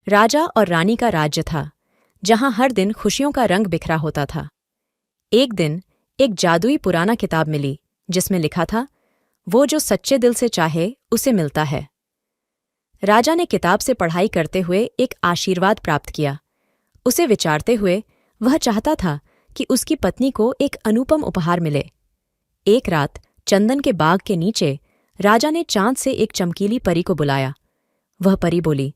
राजा और रानी का राज्य था, जहां हर दिन खुशियों का रंग बिखरा होता था। एक दिन एक जादुई पुराना किताब मिली, जिसमें लिखा था, वो जो सच्चे दिल से चाहे उसे मिलता है। राजा ने किताब से पढ़ाई करते हुए एक आशीर्वाद प्राप्त किया। उसे विचारते हुए वह चाहता था कि उसकी पत्नी को एक अनुपम उपहार मिले। एक रात चंदन के बाग के नीचे राजा ने चांद से एक चमकीली परी को बुलाया। वह परी बोली,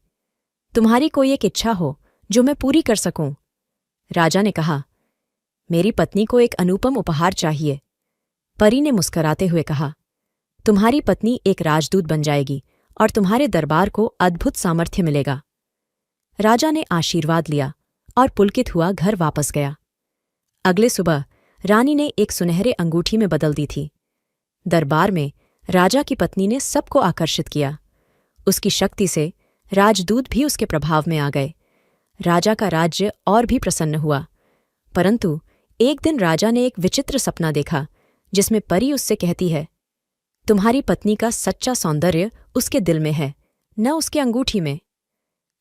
तुम्हारी कोई एक इच्छा हो जो मैं पूरी कर सकूं। राजा ने कहा, मेरी पत्नी को एक अनुपम उपहार चाहिए। परी ने मुस्कुराते हुए कहा, तुम्हारी पत्नी एक राजदूत बन जाएगी और तुम्हारे दरबार को अद्भुत सामर्थ्य मिलेगा। राजा ने आशीर्वाद लिया और पुलकित हुआ घर वापस गया। अगले सुबह रानी ने एक सुनहरे अंगूठी में बदल दी थी। दरबार में राजा की पत्नी ने सबको आकर्षित किया। उसकी शक्ति से राजदूत भी उसके प्रभाव में आ गए। राजा का राज्य और भी प्रसन्न हुआ। परंतु एक दिन राजा ने एक विचित्र सपना देखा, जिसमें परी उससे कहती है, तुम्हारी पत्नी का सच्चा सौंदर्य उसके दिल में है, न उसके अंगूठी में।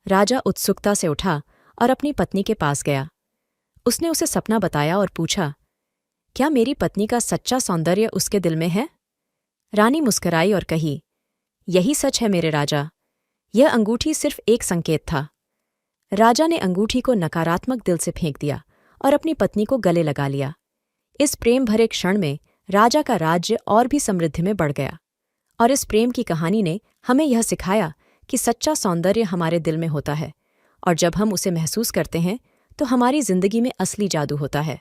राजा उत्सुकता से उठा और अपनी पत्नी के पास गया। उसने उसे सपना बताया और पूछा, क्या मेरी पत्नी का सच्चा सौंदर्य उसके दिल में है? रानी मुस्कुराई और कही, यही सच है मेरे राजा। यह अंगूठी सिर्फ एक संकेत था। राजा ने अंगूठी को नकारात्मक दिल से फेंक दिया और अपनी पत्नी को गले लगा लिया। इस प्रेम भरे क्षण में राजा का राज्य और भी समृद्धि में बढ़ गया। और इस प्रेम की कहानी ने हमें यह सिखाया कि सच्चा सौंदर्य हमारे दिल में होता है, और जब हम उसे महसूस करते हैं तो हमारी जिंदगी में असली जादू होता है।